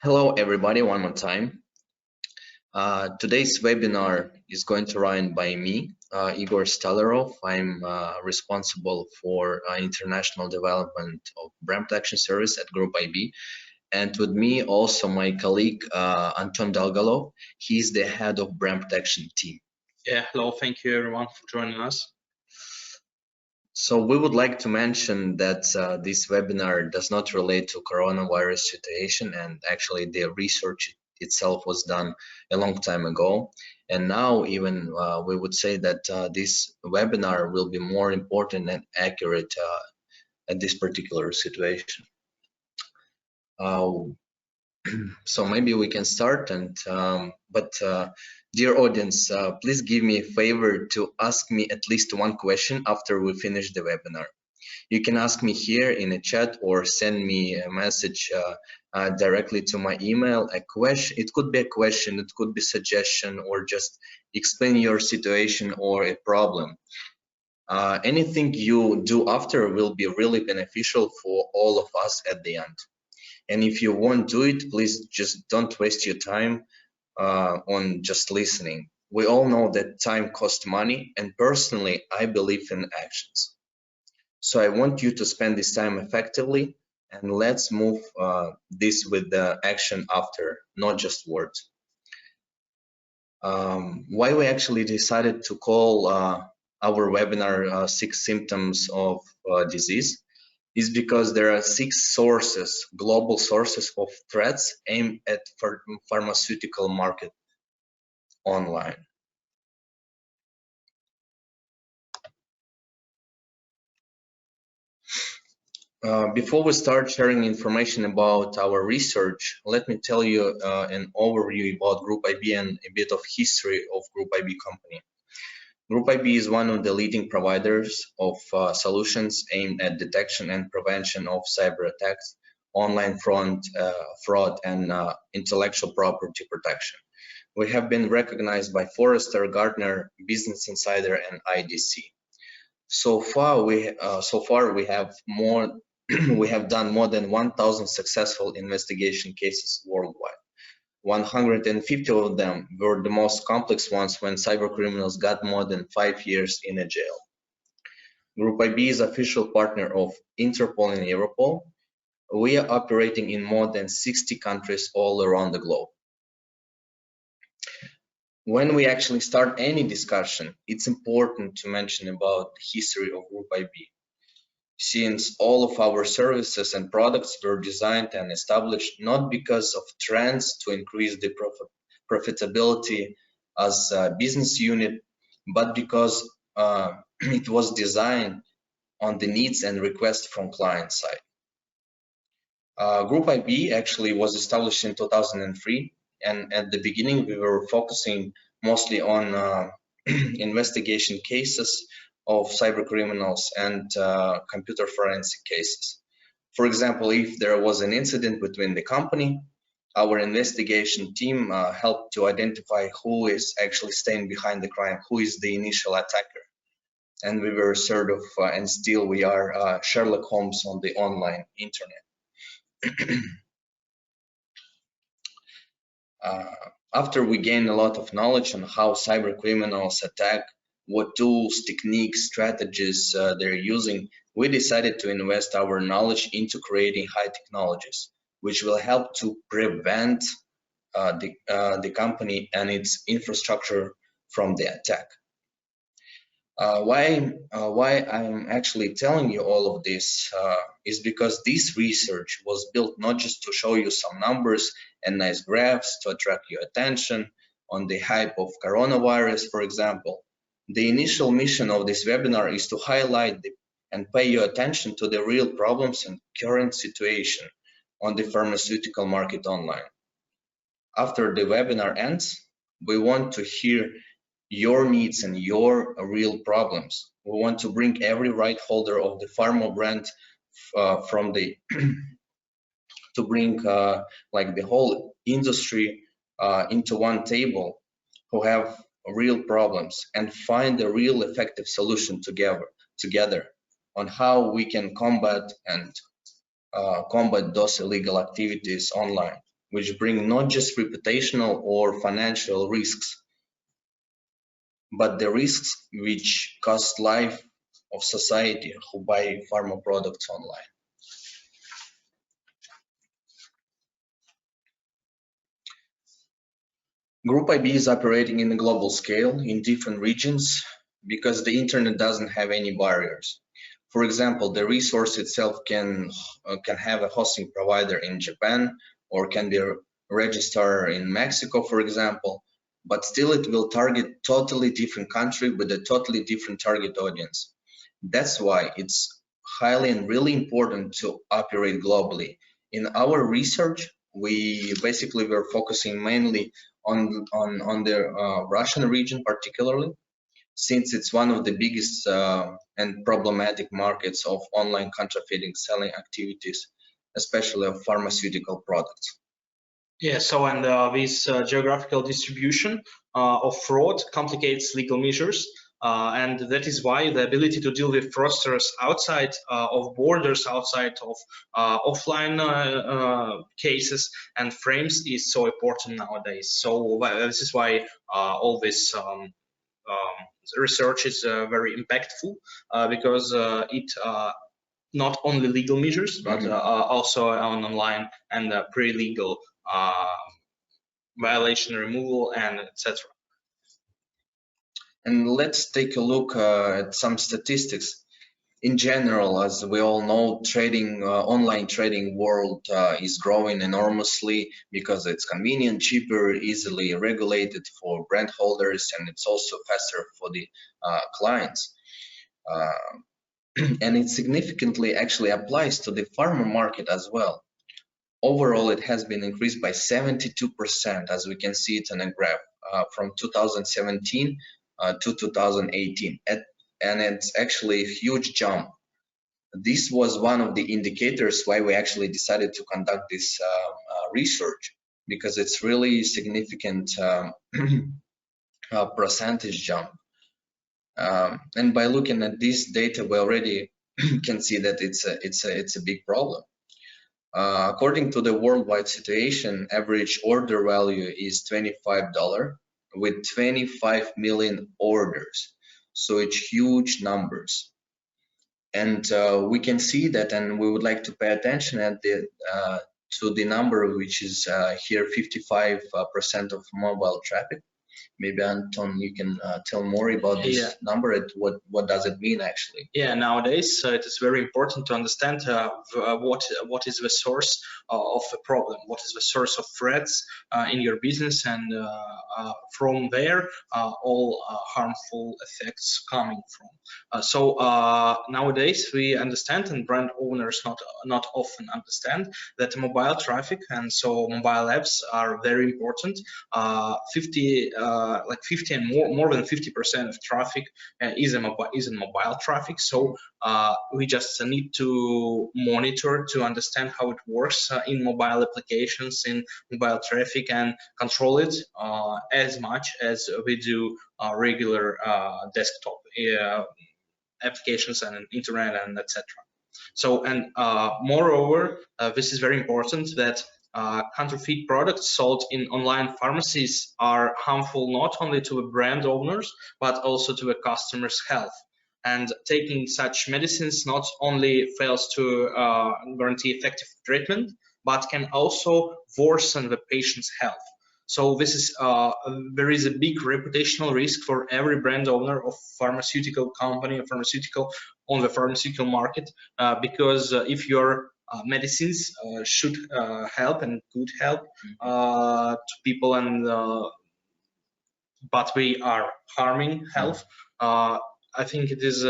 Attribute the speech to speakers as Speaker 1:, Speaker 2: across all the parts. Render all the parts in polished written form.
Speaker 1: Hello, everybody, one more time. Today's webinar is going to run by me, Igor Stolyarov. I'm responsible for international development of brand protection service at Group IB. And with me also my colleague, Anton Dolgalev. He's the head of brand protection team.
Speaker 2: Yeah, hello, thank you everyone for joining us.
Speaker 1: So we would like to mention that this webinar does not relate to coronavirus situation, and actually the research itself was done a long time ago. And now even we would say that this webinar will be more important and accurate at this particular situation. So maybe we can start, and dear audience, please give me a favor to ask me at least one question after we finish the webinar. You can ask me here in a chat or send me a message directly to my email. A question, it could be a question, it could be suggestion, or just explain your situation or a problem. Anything you do after will be really beneficial for all of us at the end. And if you won't do it, please just don't waste your time on just listening. We all know that time costs money, and personally, I believe in actions. So I want you to spend this time effectively, and let's move this with the action after, not just words. Why we actually decided to call our webinar 6 symptoms of disease is because there are 6 sources, global sources of threats aimed at pharmaceutical market online. Before we start sharing information about our research, let me tell you an overview about Group IB and a bit of history of Group IB company. Group IB is one of the leading providers of solutions aimed at detection and prevention of cyber attacks, online fraud, and intellectual property protection. We have been recognized by Forrester, Gartner, Business Insider, and IDC. So far, we have we have done more than 1,000 successful investigation cases worldwide. 150 of them were the most complex ones when cyber criminals got more than 5 years in a jail. Group IB is official partner of Interpol and Europol. We are operating in more than 60 countries all around the globe. When we actually start any discussion, it's important to mention about the history of Group IB. Since all of our services and products were designed and established not because of trends to increase the profitability as a business unit, but because it was designed on the needs and requests from client side. Group IB actually was established in 2003, and at the beginning we were focusing mostly on investigation cases of cyber criminals and computer forensic cases. For example, if there was an incident between the company, our investigation team helped to identify who is actually staying behind the crime, who is the initial attacker. And we were sort of, and still we are, Sherlock Holmes on the online internet. After we gained a lot of knowledge on how cyber criminals attack, what tools, techniques, strategies they're using, we decided to invest our knowledge into creating high technologies, which will help to prevent the company and its infrastructure from the attack. Why I'm actually telling you all of this is because this research was built not just to show you some numbers and nice graphs to attract your attention on the hype of coronavirus, for example. The initial mission of this webinar is to highlight and pay your attention to the real problems and current situation on the pharmaceutical market online. After the webinar ends, we want to hear your needs and your real problems. We want to bring every right holder of the Pharma brand from the to bring like the whole industry into one table who have real problems and find a real effective solution together on how we can combat those illegal activities online which bring not just reputational or financial risks, but the risks which cost life of society who buy pharma products online. Group IB is operating in a global scale in different regions because the internet doesn't have any barriers. For example, the resource itself can have a hosting provider in Japan or can be registered in Mexico, for example, but still it will target totally different country with a totally different target audience. That's why it's highly and really important to operate globally. In our research, we basically were focusing mainly on the Russian region particularly, since it's one of the biggest and problematic markets of online counterfeiting selling activities, especially of pharmaceutical products.
Speaker 2: Yeah, so and this geographical distribution of fraud complicates legal measures, and that is why the ability to deal with fraudsters outside of borders, outside of offline cases and frames is so important nowadays. So this is why all this research is very impactful because it not only legal measures, but also on online and pre-legal violation removal and etc.
Speaker 1: And let's take a look at some statistics. In general, as we all know, trading, online trading world is growing enormously because it's convenient, cheaper, easily regulated for brand holders, and it's also faster for the clients. And it significantly actually applies to the pharma market as well. Overall, it has been increased by 72%, as we can see it in a graph, from 2017 to 2018. And it's actually a huge jump. This was one of the indicators why we actually decided to conduct this research, because it's really significant percentage jump. And by looking at this data, we already can see that it's a big problem. According to the worldwide situation, average order value is $25 with 25 million orders. So it's huge numbers. And we can see that, and we would like to pay attention at to the number which is here 55% of mobile traffic. Maybe Anton, you can tell more about this number and what does it mean actually?
Speaker 2: Yeah, nowadays it is very important to understand what is the source of a problem, what is the source of threats in your business, and from there all harmful effects coming from. So nowadays we understand, and brand owners not often understand, that mobile traffic and so mobile apps are very important. 50 and more than 50% of traffic is in mobile traffic. So we just need to monitor to understand how it works in mobile applications, in mobile traffic, and control it as much as we do regular desktop applications and internet and etc. So, and moreover, this is very important that counterfeit products sold in online pharmacies are harmful not only to the brand owners, but also to the customer's health. And taking such medicines not only fails to guarantee effective treatment, but can also worsen the patient's health. So this is there is a big reputational risk for every brand owner of pharmaceutical company or pharmaceutical on the pharmaceutical market, because if your medicines should help and could help to people, and but we are harming health, I think it is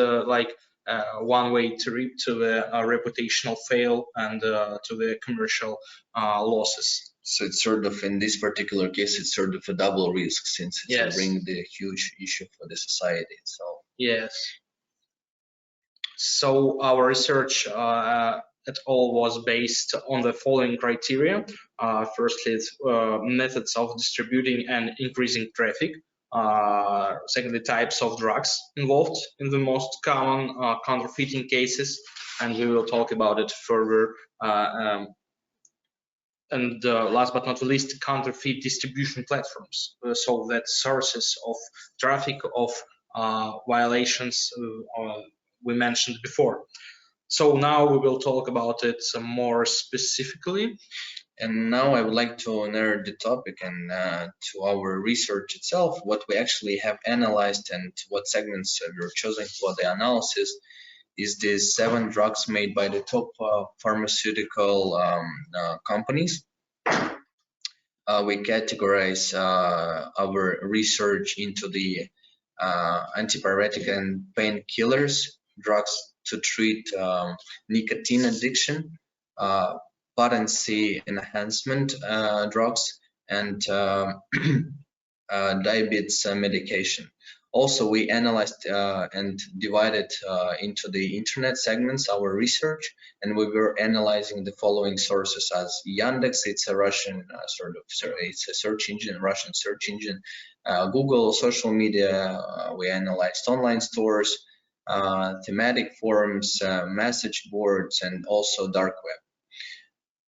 Speaker 2: one way to reap to the reputational fail and to the commercial losses.
Speaker 1: So it's sort of, in this particular case, it's sort of a double risk, since it's bringing the huge issue for the society itself.
Speaker 2: Yes. So our research at all was based on the following criteria. Firstly, methods of distributing and increasing traffic. Secondly, types of drugs involved in the most common counterfeiting cases, and we will talk about it further And last but not least, counterfeit distribution platforms, so that sources of traffic of violations we mentioned before. So now we will talk about it more specifically.
Speaker 1: And now I would like to narrow the topic and to our research itself, what we actually have analyzed and what segments we're choosing for the analysis is these 7 drugs made by the top pharmaceutical companies. We categorize our research into the antipyretic and painkillers, drugs to treat nicotine addiction, potency enhancement drugs, and diabetes medication. Also, we analyzed and divided into the internet segments our research, and we were analyzing the following sources as Yandex, it's a Russian it's a search engine, Russian search engine, Google, social media, we analyzed online stores, thematic forums, message boards, and also dark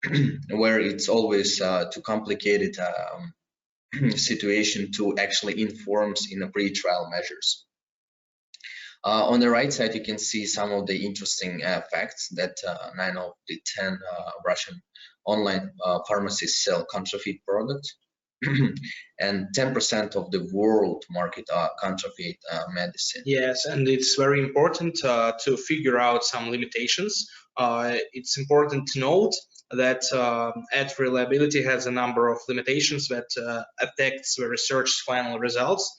Speaker 1: web, where it's always too complicated situation to actually informs in a pre-trial measures. On the right side, you can see some of the interesting facts that 9 of the 10 Russian online pharmacies sell counterfeit products, and 10% of the world market are counterfeit medicine.
Speaker 2: Yes, and it's very important to figure out some limitations. It's important to note that ad reliability has a number of limitations that affects the research's final results.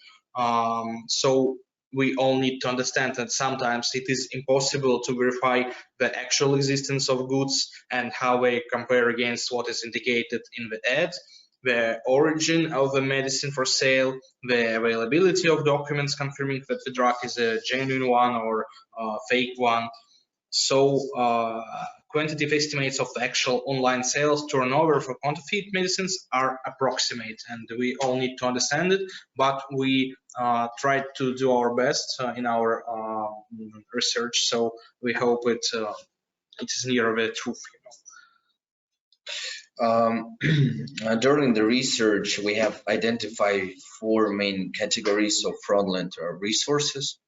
Speaker 2: So we all need to understand that sometimes it is impossible to verify the actual existence of goods and how they compare against what is indicated in the ad, the origin of the medicine for sale, the availability of documents confirming that the drug is a genuine one or a fake one. So quantitative estimates of the actual online sales turnover for counterfeit medicines are approximate, and we all need to understand it, but we try to do our best in our research, so we hope it is near the truth.
Speaker 1: During the research, we have identified 4 main categories of fraudulent resources.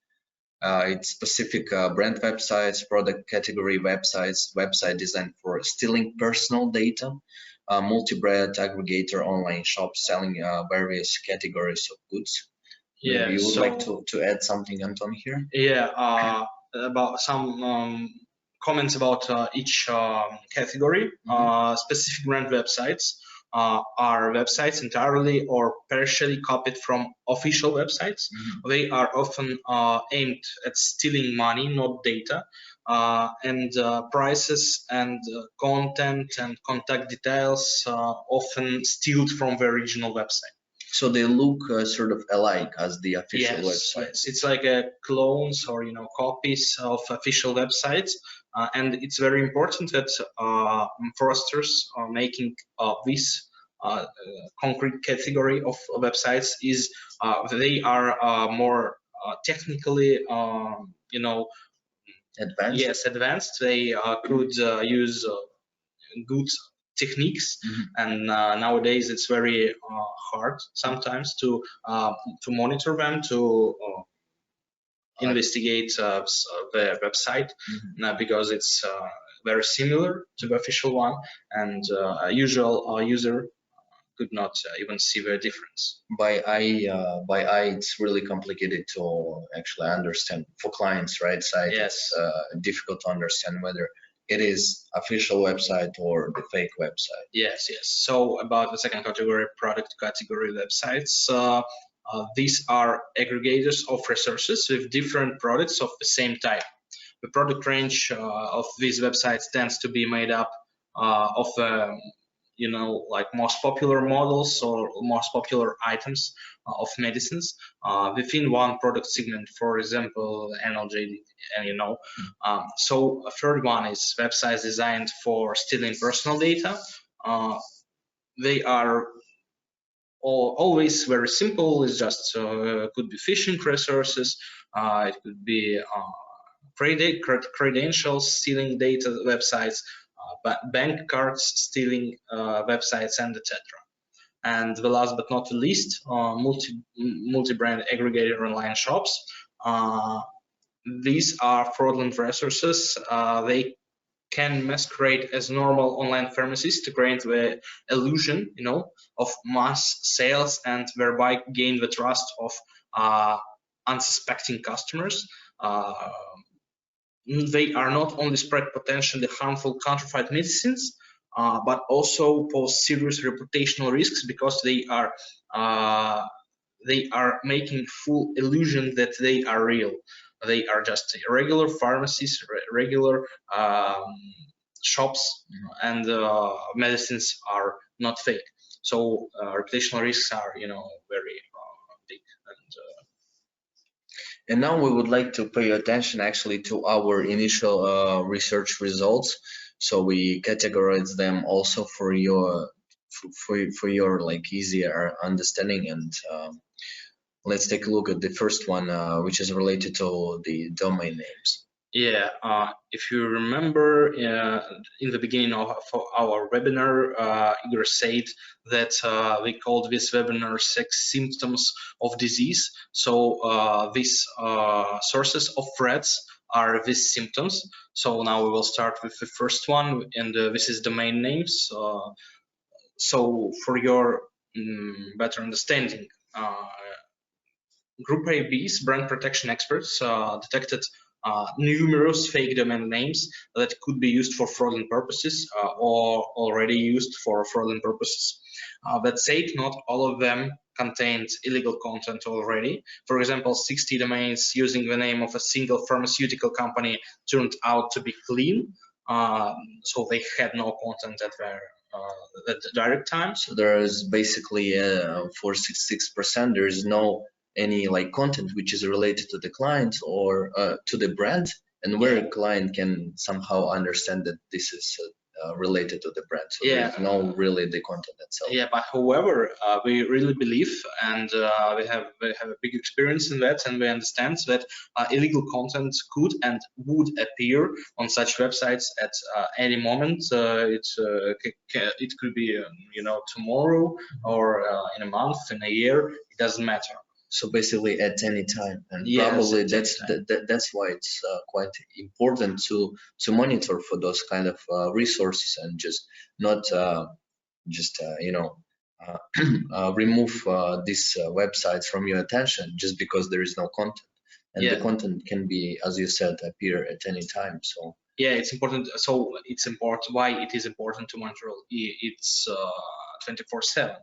Speaker 1: It's specific brand websites, product category websites, website designed for stealing personal data, multi-brand aggregator online shops selling various categories of goods.
Speaker 2: Yeah,
Speaker 1: you would like to add something, Anton, here?
Speaker 2: Yeah, about some comments about each category. Specific brand websites are websites entirely or partially copied from official websites. They are often aimed at stealing money, not data, and prices and content and contact details often stealed from the original website.
Speaker 1: So they look sort of alike as the official websites.
Speaker 2: Yes, it's like a clones or copies of official websites, and it's very important that fraudsters are making this concrete category of websites is they are more technically
Speaker 1: advanced.
Speaker 2: Yes, advanced. They could use good techniques, and nowadays it's very hard sometimes to monitor them, to investigate the website, because it's very similar to the official one, and a usual user could not even see the difference.
Speaker 1: By eye, it's really complicated to actually understand for clients, right? Side,
Speaker 2: yes,
Speaker 1: it's difficult to understand whether it is official website or the fake website.
Speaker 2: Yes. So about the second category, product category websites, these are aggregators of resources with different products of the same type. The product range of these websites tends to be made up of like most popular models or most popular items of medicines within one product segment, for example, analgesic, so a third one is websites designed for stealing personal data. They are always very simple. It's just could be phishing resources, it could be credentials stealing data websites, bank cards, stealing websites, and etc. And the last but not the least, multi-brand aggregator online shops. These are fraudulent resources. They can masquerade as normal online pharmacies to create the illusion, of mass sales and thereby gain the trust of unsuspecting customers. They are not only spread potentially harmful counterfeit medicines, but also pose serious reputational risks because they are making full illusion that they are real. They are just regular pharmacies, regular shops, and medicines are not fake. So reputational risks are, very big.
Speaker 1: And now we would like to pay attention actually to our initial research results. So we categorize them also for your like easier understanding. And let's take a look at the first one, which is related to the domain names.
Speaker 2: Yeah, if you remember in the beginning of our webinar, Igor said that we called this webinar 6 symptoms of disease. So these sources of threats are these symptoms. So now we will start with the first one, and this is domain names. So for your better understanding, Group AB's brand protection experts detected numerous fake domain names that could be used for fraudulent purposes or already used for fraudulent purposes. That said, not all of them contained illegal content already. For example, 60 domains using the name of a single pharmaceutical company turned out to be clean, so they had no content at the direct time.
Speaker 1: So there is basically for 66%, there is no any like content which is related to the client or to the brand, and where a client can somehow understand that this is related to the brand. So there's no really the content itself.
Speaker 2: Yeah, but however, we really believe, and we have a big experience in that, and we understand that illegal content could and would appear on such websites at any moment. It could be tomorrow or in a month, in a year. It doesn't matter.
Speaker 1: So basically at any time, and probably that's why it's quite important to monitor for those kind of resources and just not remove these websites from your attention just because there is no content, and the content can be, as you said, appear at any time. So
Speaker 2: yeah, it's important. So it's important. Why it is important to monitor? It's 24/7,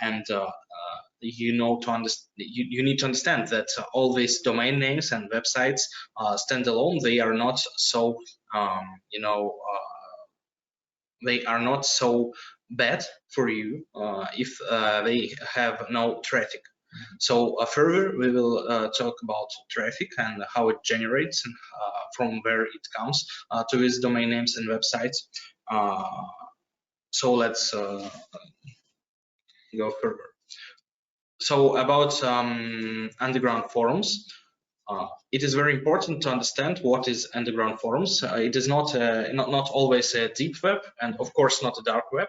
Speaker 2: and you need to understand that all these domain names and websites stand alone. They are not so they are not so bad for you if they have no traffic. So further, we will talk about traffic and how it generates and from where it comes to these domain names and websites. So let's go further. So about underground forums, it is very important to understand what is underground forums. It is not always a deep web, and of course not a dark web.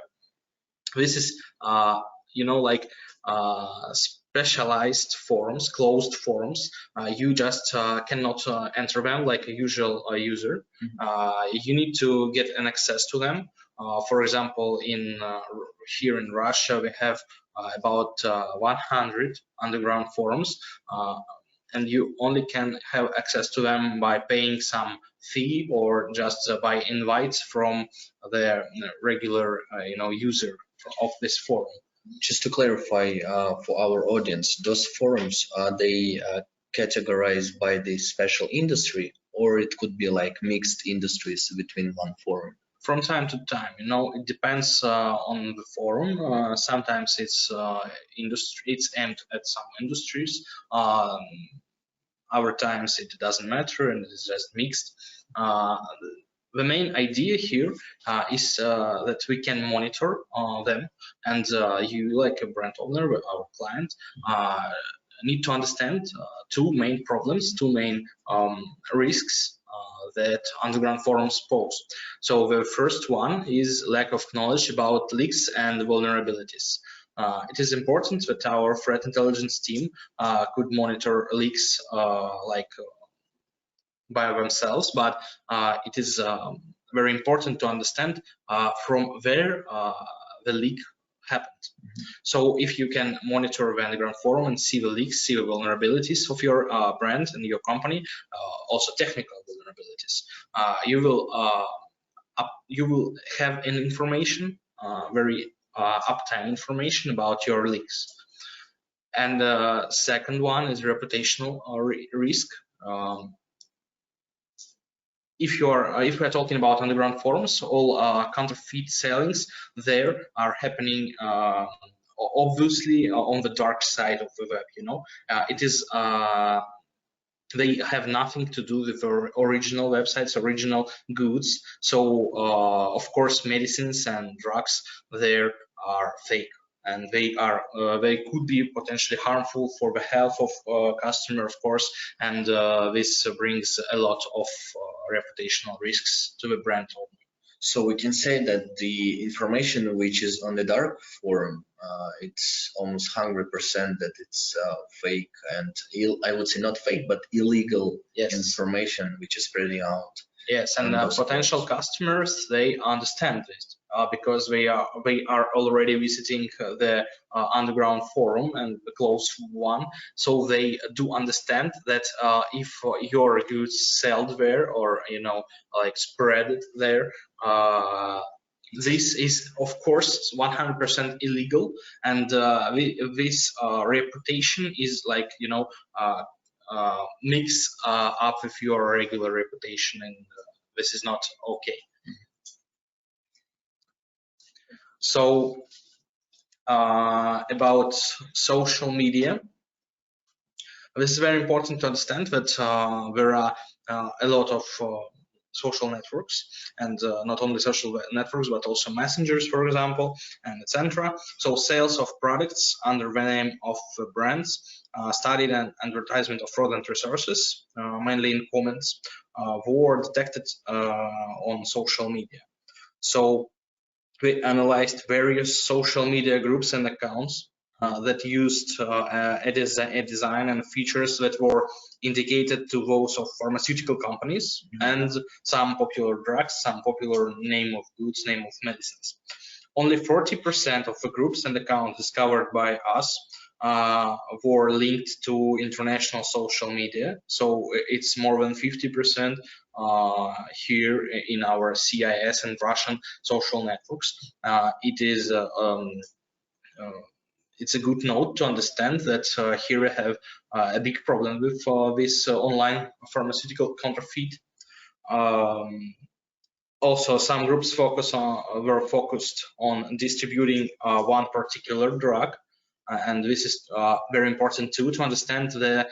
Speaker 2: This is specialized forums, closed forums. You just cannot enter them like a usual user. You need to get an access to them. For example, here in Russia, we have about 100 underground forums, and you only can have access to them by paying some fee or just by invites from the regular user of this forum.
Speaker 1: Just to clarify for our audience, those forums, are they categorized by the special industry, or it could be like mixed industries between one forum?
Speaker 2: From time to time, it depends on the forum. Sometimes it's aimed at some industries. Other times it doesn't matter and it's just mixed. The main idea here is that we can monitor them, and you, like a brand owner, our client, need to understand two main problems, two main risks that underground forums pose. So the first one is lack of knowledge about leaks and vulnerabilities. It is important that our threat intelligence team could monitor leaks by themselves, but it is very important to understand from where the leak happened. So if you can monitor the underground forum and see the leaks, see the vulnerabilities of your brand and your company, also technical vulnerabilities, you will have an information, very uptime information about your leaks. And the second one is reputational risk. If we're talking about underground forums, all counterfeit sellings there are happening obviously on the dark side of the web. It is they have nothing to do with the original websites, original goods. So of course, medicines and drugs there are fake, and they could be potentially harmful for the health of customer, of course, and this brings a lot of reputational risks to the brand owner.
Speaker 1: So we can say that the information which is on the dark forum, it's almost 100% that it's fake and I would say not fake, but illegal information which is spreading out.
Speaker 2: Yes, and potential customers, they understand this because they are already visiting the underground forum and the closed one, so they do understand that if your goods sold there or like spread it there, this is of course 100% illegal, and this reputation is like mix up with your regular reputation, and this is not okay. So about social media, this is very important to understand that there are a lot of social networks, and not only social networks but also messengers, for example, and etc. So sales of products under the name of brands, studied and advertisement of fraudulent resources, mainly in comments, were detected on social media. So we analyzed various social media groups and accounts that used a design and features that were indicated to those of pharmaceutical companies and some popular drugs, some popular name of goods, name of medicines. Only 40% of the groups and accounts discovered by us were linked to international social media. So it's more than 50% here in our CIS and Russian social networks. It's a good note to understand that here we have a big problem with this online pharmaceutical counterfeit. Also, some groups were focused on distributing one particular drug, and this is very important too, to understand the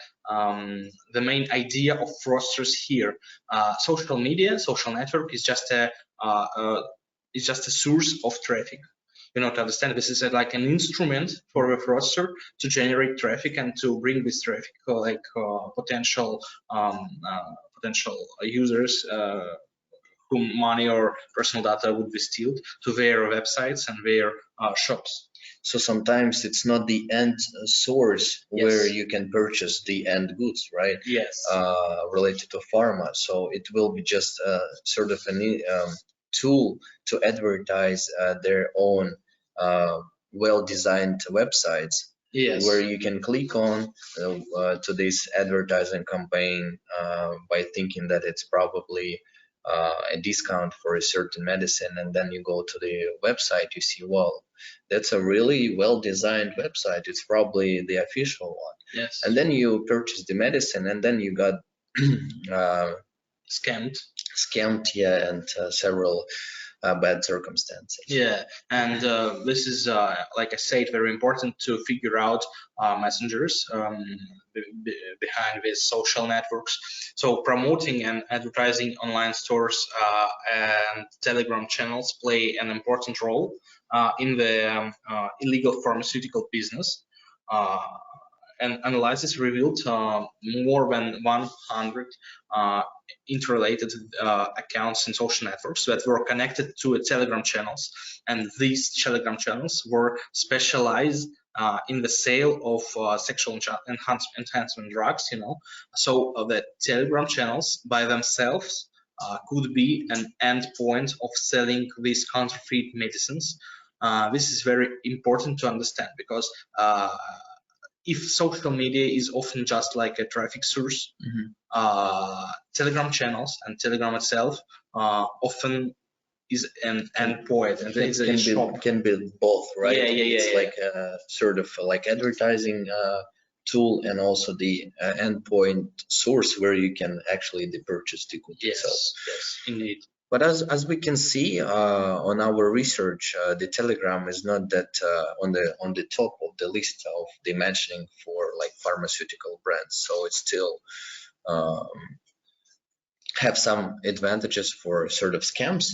Speaker 2: main idea of fraudsters here. Social media, social network is just a source of traffic. To understand this is like an instrument for the fraudster to generate traffic and to bring this traffic, like potential users whom money or personal data would be stealed, to their websites and their shops.
Speaker 1: So sometimes it's not the end source where you can purchase the end goods, right?
Speaker 2: Yes.
Speaker 1: Related to pharma. So it will be just sort of a tool to advertise their own well-designed websites.
Speaker 2: Yes.
Speaker 1: Where you can click on to this advertising campaign by thinking that it's probably a discount for a certain medicine, and then you go to the website, you see, well, that's a really well-designed website, it's probably the official one.
Speaker 2: Yes.
Speaker 1: And then you purchase the medicine, and then you got
Speaker 2: scammed,
Speaker 1: yeah, and several bad circumstances.
Speaker 2: Yeah, and this is, like I said, very important to figure out messengers behind these social networks. So promoting and advertising online stores and Telegram channels play an important role in the illegal pharmaceutical business. an analysis revealed more than 100 interrelated accounts in social networks that were connected to Telegram channels, and these Telegram channels were specialized in the sale of sexual enhancement drugs. So the Telegram channels by themselves could be an endpoint of selling these counterfeit medicines. This is very important to understand, because if social media is often just like a traffic source, Telegram channels and Telegram itself often is an endpoint, and it's a shop.
Speaker 1: Can be both, right?
Speaker 2: Yeah.
Speaker 1: It's like a sort of like advertising tool, and also the endpoint source where you can actually purchase the good itself.
Speaker 2: Yes, indeed.
Speaker 1: But as we can see on our research, the Telegram is not that on the top of the list of the mentioning for like pharmaceutical brands. So it still have some advantages for sort of scams.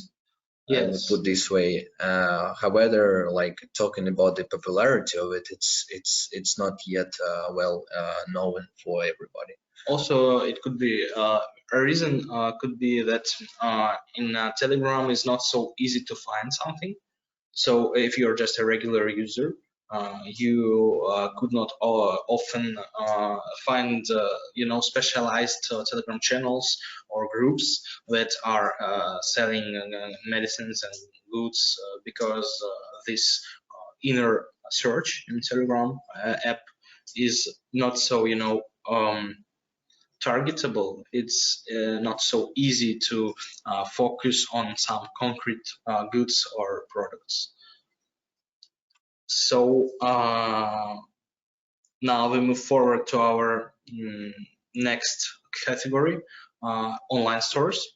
Speaker 2: Yes.
Speaker 1: Put this way. However, like talking about the popularity of it, it's not yet well known for everybody.
Speaker 2: Also, it could be a reason could be that in Telegram is not so easy to find something. So if you're just a regular user, you could not often find specialized Telegram channels or groups that are selling medicines and goods, because this inner search in Telegram app is not so targetable. It's not so easy to focus on some concrete goods or products. So now we move forward to our next category, online stores.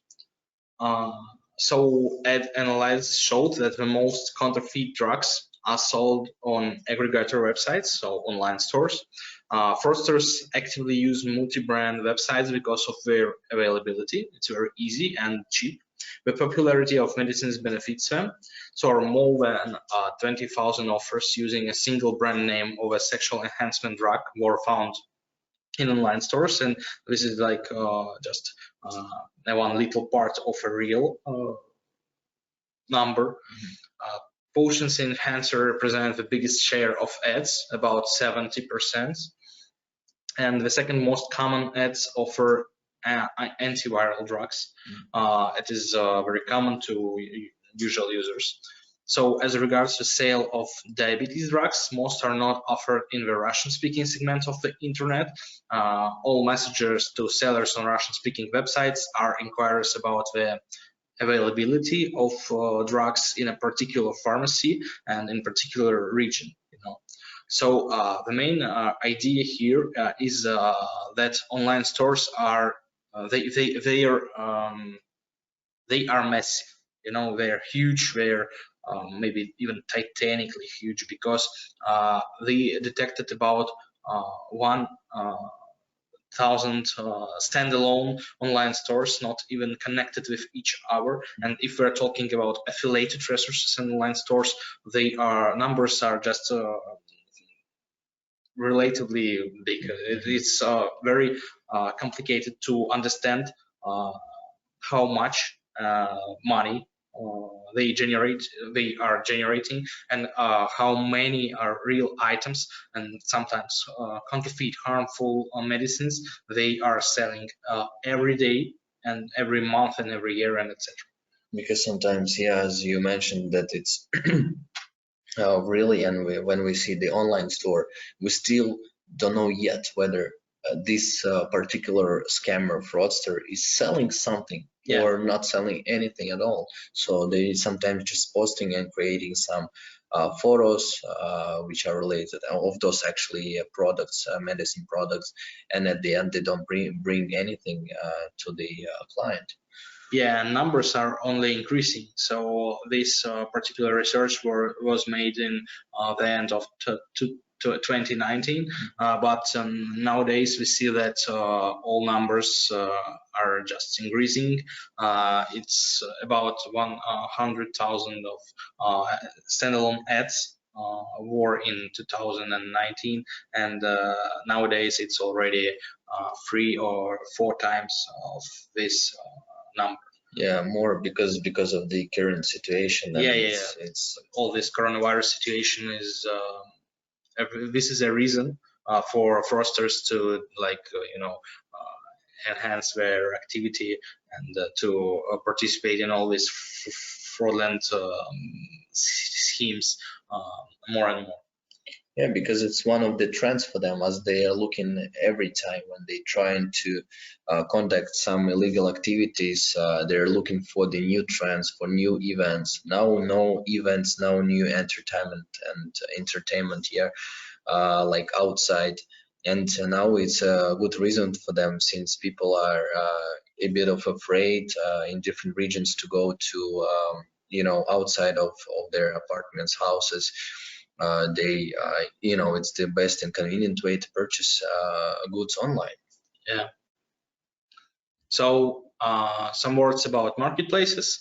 Speaker 2: So ad analysis showed that the most counterfeit drugs are sold on aggregator websites, so online stores. Fraudsters actively use multi-brand websites because of their availability. It's very easy and cheap. The popularity of medicines benefits them. So more than 20,000 offers using a single brand name of a sexual enhancement drug were found in online stores, and this is like just one little part of a real number. Potions enhancer represent the biggest share of ads, about 70%, and the second most common ads offer antiviral drugs. It is very common to usual users. So as regards to sale of diabetes drugs, most are not offered in the Russian-speaking segment of the internet. All messages to sellers on Russian-speaking websites are inquiries about the availability of drugs in a particular pharmacy and in particular region. So the main idea here is that online stores are they are massive. They are huge. They're maybe even titanically huge, because they detected about 1,000 standalone online stores, not even connected with each other. And if we're talking about affiliated resources and online stores, numbers are just relatively big. It's very complicated to understand how much money they are generating, and how many are real items, and sometimes counterfeit harmful medicines they are selling every day and every month and every year, and etc.
Speaker 1: Because sometimes, yeah, as you mentioned, that it's really, and when we see the online store, we still don't know yet whether this particular scammer fraudster is selling something or not selling anything at all. So they sometimes just posting and creating some photos which are related of those actually products, medicine products, and at the end they don't bring anything to the client.
Speaker 2: Yeah, numbers are only increasing. So this particular research was made in the end of 2019, but nowadays we see that all numbers are just increasing. It's about 100,000 of standalone ads war in 2019, and nowadays it's already 3 or 4 times of this number.
Speaker 1: Yeah, more because of the current situation.
Speaker 2: Yeah,
Speaker 1: it's
Speaker 2: all this coronavirus situation is this is a reason for fraudsters to enhance their activity and to participate in all these fraudulent schemes more and more.
Speaker 1: Yeah, because it's one of the trends for them, as they are looking every time when they trying to conduct some illegal activities. They're looking for the new trends, for new events. Now, no events, now new entertainment here, like outside. And now it's a good reason for them, since people are a bit of afraid in different regions to go to, outside of their apartments, houses. It's the best and convenient way to purchase goods online.
Speaker 2: Yeah. So some words about marketplaces.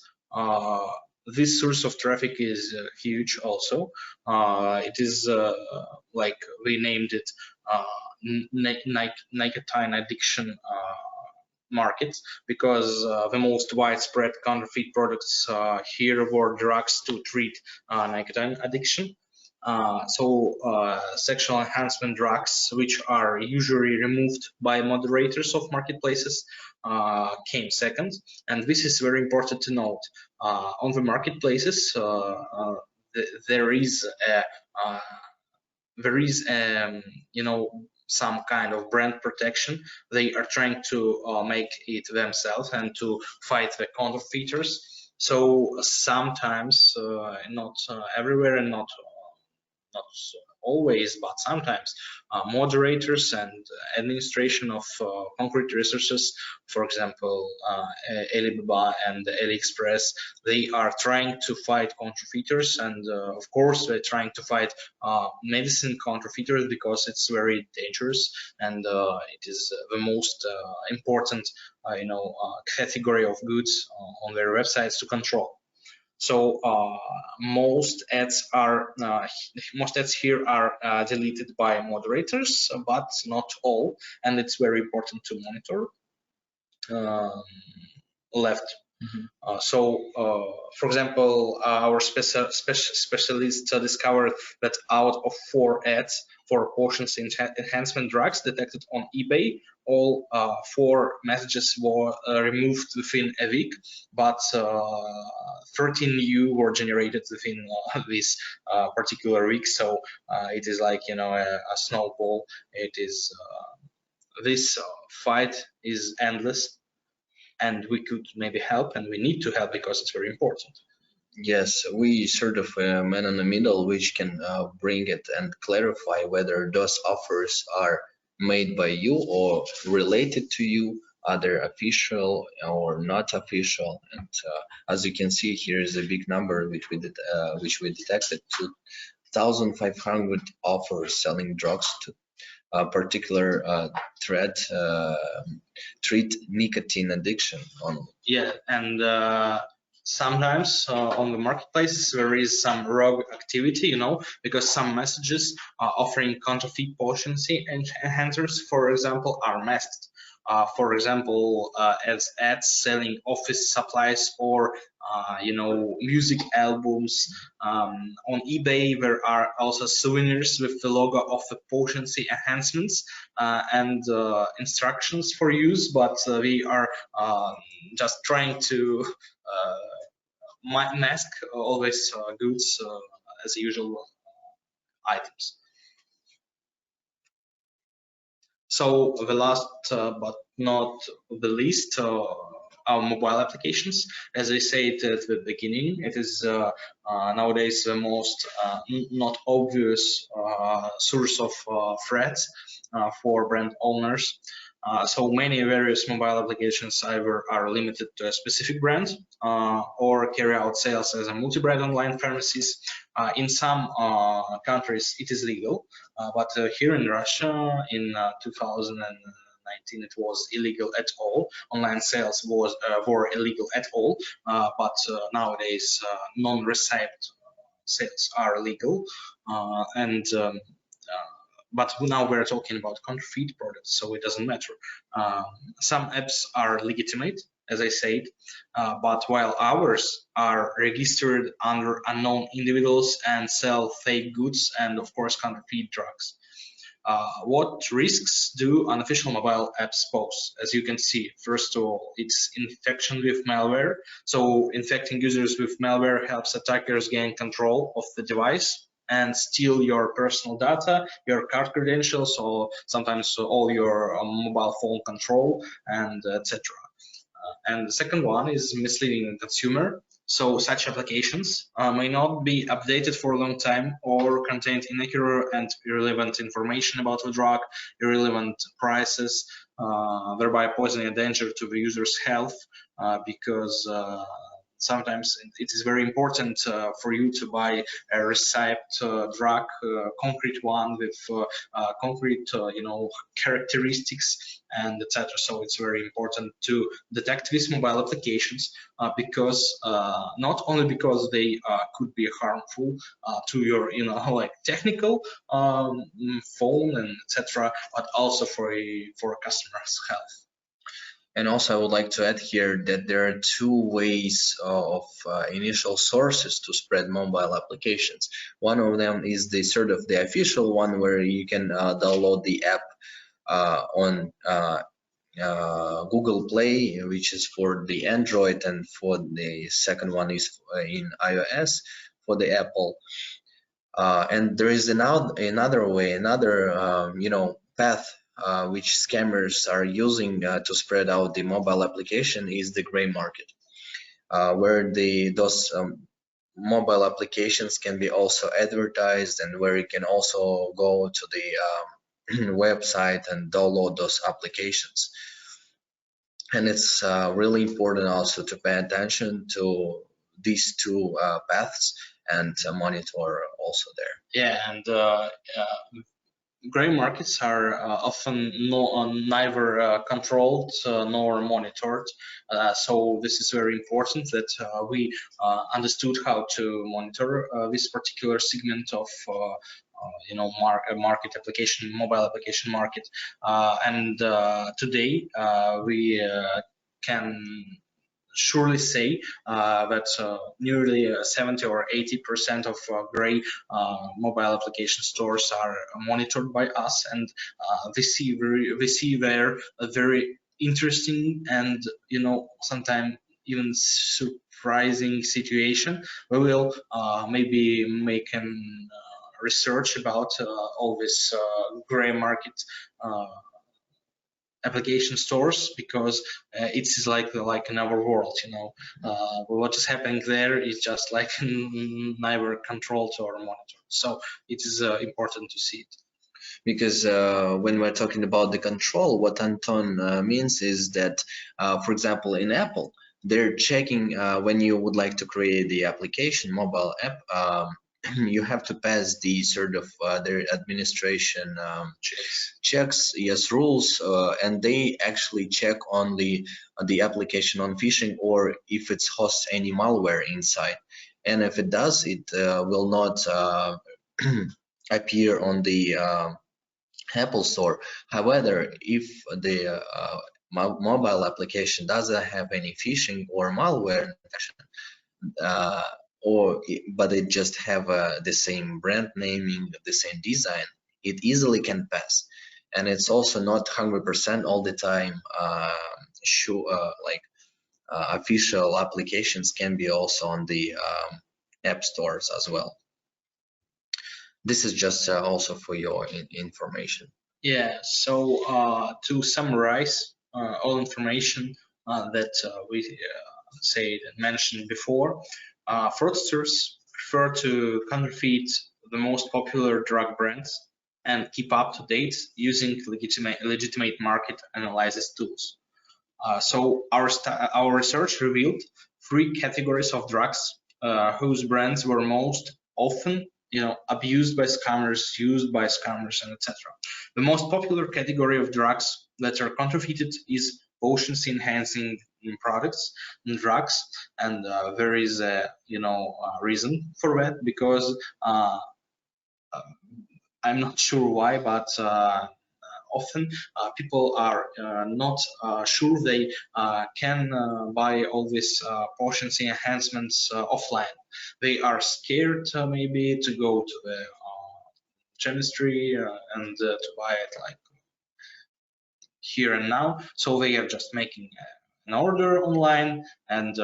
Speaker 2: This source of traffic is huge also. It is like we named it nicotine addiction markets, because the most widespread counterfeit products here were drugs to treat nicotine addiction. Sexual enhancement drugs, which are usually removed by moderators of marketplaces, came second. And this is very important to note. On the marketplaces, there is some kind of brand protection. They are trying to make it themselves and to fight the counterfeiters. So sometimes, not everywhere and not always, but sometimes, moderators and administration of concrete resources, for example, Alibaba and AliExpress, they are trying to fight counterfeiters, and of course they're trying to fight medicine counterfeiters, because it's very dangerous, and it is the most important category of goods on their websites to control. So most ads here are deleted by moderators, but not all, and it's very important to monitor. Left. For example, our specialists discovered that out of 4 ads for potions enhancement drugs detected on eBay, all 4 messages were removed within a week, but 13 new were generated within this particular week. So it is like a snowball. It is this fight is endless, and we could maybe help, and we need to help because it's very important.
Speaker 1: Yes, we sort of a man in the middle, which can bring it and clarify whether those offers are made by you or related to you, either official or not official. And as you can see, here is a big number which we detected: 2,500 offers selling drugs to a particular treat nicotine addiction on.
Speaker 2: Yeah, and sometimes on the marketplaces there is some rogue activity, because some messages offering counterfeit potency enhancers, for example, are masked. For example, as ads selling office supplies or music albums. On eBay there are also souvenirs with the logo of the potency enhancements and instructions for use, but we are just trying to mask all these goods as usual items. So the last but not the least, our mobile applications. As I said at the beginning, it is nowadays the most not obvious source of threats for brand owners. So many various mobile applications either are limited to a specific brand or carry out sales as a multi-brand online pharmacies. In some countries it is legal, but here in Russia in 2019 it was illegal at all. Online sales were illegal at all, but nowadays non-received sales are legal, but now we're talking about counterfeit products, so it doesn't matter. Some apps are legitimate, as I said, but while ours are registered under unknown individuals and sell fake goods and, of course, counterfeit drugs. What risks do unofficial mobile apps pose? As you can see, first of all, it's infection with malware. So infecting users with malware helps attackers gain control of the device and steal your personal data, your card credentials, or sometimes all your mobile phone control, and etc. And the second one is misleading the consumer. So such applications may not be updated for a long time or contain inaccurate and irrelevant information about the drug, irrelevant prices, thereby posing a danger to the user's health, because sometimes it is very important for you to buy a receipt drug, concrete one with concrete, characteristics and etc. So it's very important to detect these mobile applications because not only because they could be harmful to your, like technical phone and etc., but also for a customer's health.
Speaker 1: And also, I would like to add here that there are two ways of initial sources to spread mobile applications. One of them is the official one, where you can download the app on Google Play, which is for the Android, and for the second one is in iOS for the Apple. And there is another way, another path which scammers are using to spread out the mobile application is the gray market, where those mobile applications can be also advertised, and where you can also go to the website and download those applications. And it's really important also to pay attention to these two paths and monitor also there.
Speaker 2: Yeah, and gray markets are often neither controlled nor monitored. So this is very important that we understood how to monitor this particular segment of market application, mobile application market. And today we can surely say that nearly 70 or 80% of gray mobile application stores are monitored by us, and we see there a very interesting and sometimes even surprising situation. We will maybe make an research about all this gray market application stores, because it's like in our world, what is happening there is just like neither controlled or monitored. So it is important to see it.
Speaker 1: Because when we're talking about the control, what Anton means is that, for example, in Apple, they're checking when you would like to create the application, mobile app, you have to pass the sort of their administration checks, yes, rules, and they actually check on the application on phishing, or if it hosts any malware inside. And if it does, it will not appear on the Apple Store. However, if the mobile application doesn't have any phishing or malware infection, but it just have the same brand naming, the same design, it easily can pass. And it's also not 100% all the time official applications can be also on the app stores as well. This is just also for your information.
Speaker 2: Yeah, so to summarize all information that we mentioned before, fraudsters prefer to counterfeit the most popular drug brands and keep up to date using legitimate market analysis tools. So our research revealed 3 categories of drugs whose brands were most often abused by scammers, used by scammers, and etc. The most popular category of drugs that are counterfeited is potency enhancing products and drugs, and there is a reason for that, because I'm not sure why, but often people are not sure they can buy all these potency enhancements offline. They are scared maybe to go to the chemistry and to buy it like here and now. So they are just making an order online, and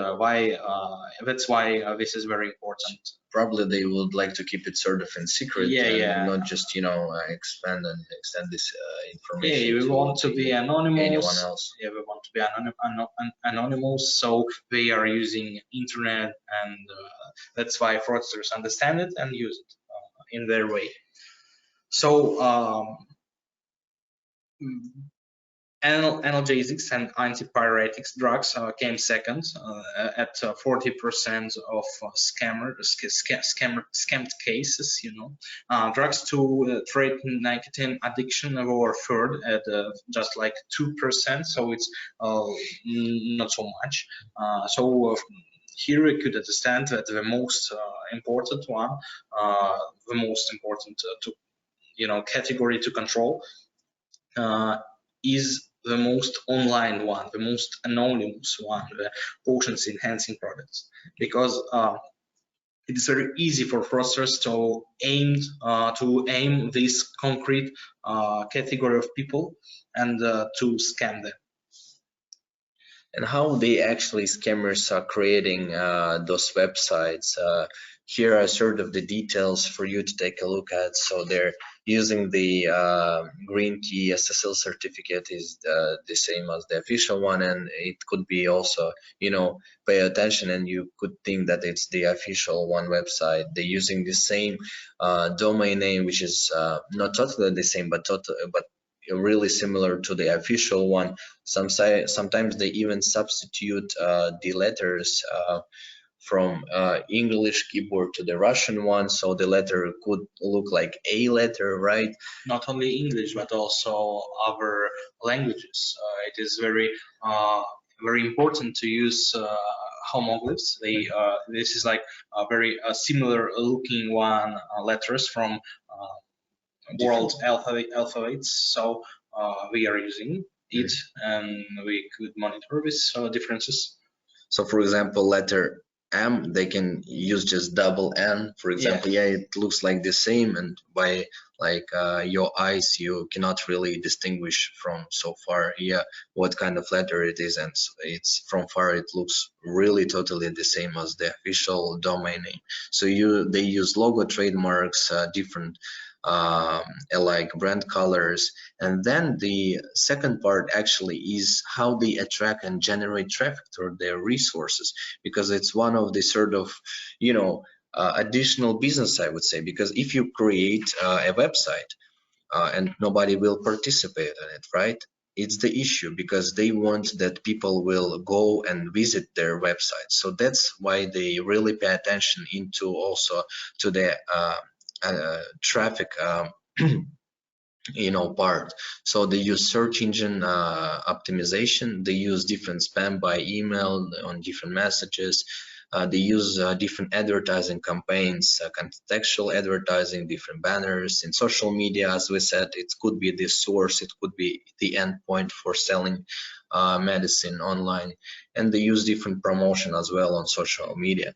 Speaker 2: that's why this is very important.
Speaker 1: Probably they would like to keep it sort of in secret,
Speaker 2: Yeah.
Speaker 1: not just expand and extend this information.
Speaker 2: Yeah, we want to be anonymous.
Speaker 1: Anyone else.
Speaker 2: Yeah, we want to be anonymous. So they are using internet, and that's why fraudsters understand it and use it in their way. So analgesics and antipyretics drugs came second at 40% of scammed cases. Drugs to treat nicotine addiction were third at just like 2%, so it's not so much. Here we could understand that the most important one, the most important category to control is the most online one, the most anonymous one, the potency enhancing products, because it is very easy for fraudsters to aim this concrete category of people and to scam them.
Speaker 1: And how scammers are creating those websites. Here are sort of the details for you to take a look at. So they're using the green key SSL certificate is the same as the official one, and it could be also, pay attention and you could think that it's the official one website. They're using the same domain name, which is not totally the same, but really similar to the official one. Sometimes they even substitute the letters from English keyboard to the Russian one, so the letter could look like a letter, right?
Speaker 2: Not only English, but also other languages. It is very important to use homoglyphs. This is like a very similar looking one, letters from world alphabets. So we are using it, and we could monitor these differences.
Speaker 1: So for example, letter M, they can use just double N, for example. Yeah, it looks like the same, and by your eyes you cannot really distinguish from so far what kind of letter it is, and it's from far it looks really totally the same as the official domain name. So they use logo, trademarks, different like brand colors, and then the second part actually is how they attract and generate traffic through their resources, because it's one of the sort of additional business, I would say, because if you create a website and nobody will participate in it, right? It's the issue, because they want that people will go and visit their website. So that's why they really pay attention into also to the traffic part. So they use search engine optimization, they use different spam by email on different messages, they use different advertising campaigns, contextual advertising, different banners in social media. As we said, it could be the source, it could be the endpoint for selling medicine online, and they use different promotion as well on social media.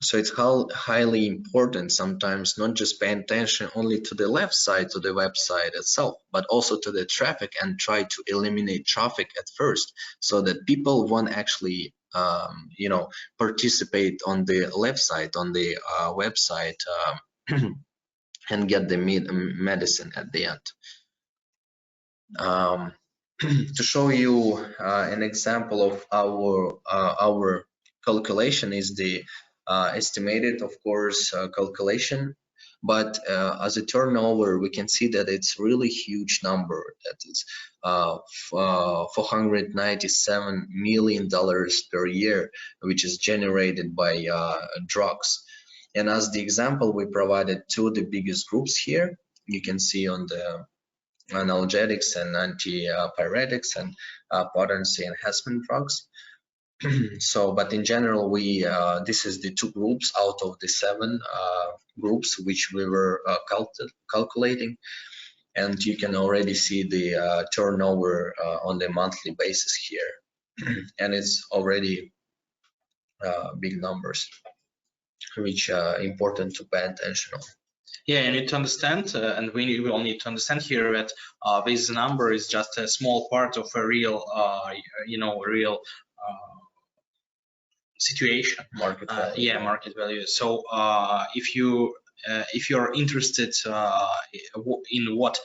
Speaker 1: So it's highly important sometimes not just paying attention only to the left side, to the website itself, but also to the traffic, and try to eliminate traffic at first, so that people won't actually participate on the left side, on the website, and get the medicine at the end. To show you an example of our calculation is the estimated, of course, calculation, but as a turnover we can see that it's really huge number, that is $497 million per year, which is generated by drugs. And as the example, we provided two of the biggest groups here. You can see on the analgesics and antipyretics and potency enhancement drugs. So, but in general, this is the 2 groups out of the 7 groups which we were calculating, and you can already see the turnover on the monthly basis here, and it's already big numbers, which are important to pay attention on.
Speaker 2: Yeah, you need to understand, and we will need to understand here that this number is just a small part of a real, real situation.
Speaker 1: Market value.
Speaker 2: Yeah, market value. So if you're interested in what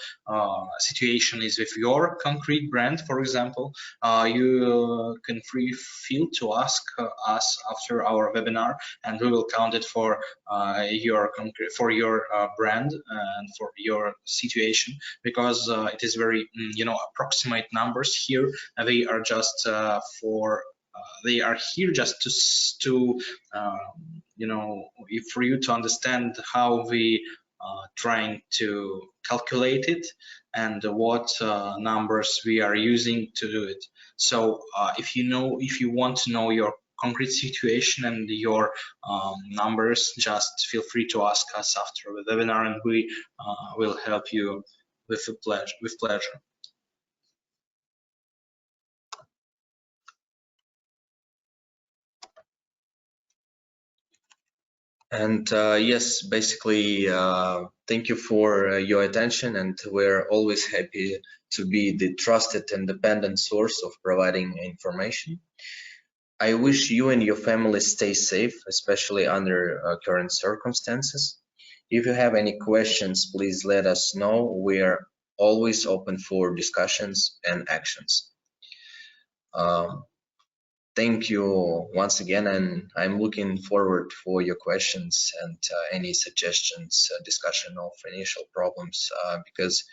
Speaker 2: situation is with your concrete brand, for example, you can feel to ask us after our webinar, and we will count it for your brand and for your situation, because it is very approximate numbers here. They are just they are here just to for you to understand how we trying to calculate it and what numbers we are using to do it. So if you want to know your concrete situation and your numbers, just feel free to ask us after the webinar, and we will help you with pleasure.
Speaker 1: And yes, basically, thank you for your attention, and we're always happy to be the trusted and dependent source of providing information. I wish you and your family stay safe, especially under current circumstances. If you have any questions, please let us know. We are always open for discussions and actions. Thank you once again, and I'm looking forward for your questions and any suggestions, discussion of initial problems, because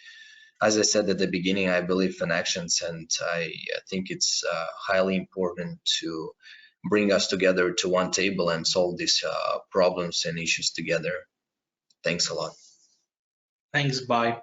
Speaker 1: as I said at the beginning, I believe in actions, and I think it's highly important to bring us together to one table and solve these problems and issues together. Thanks a lot.
Speaker 2: Thanks, bye.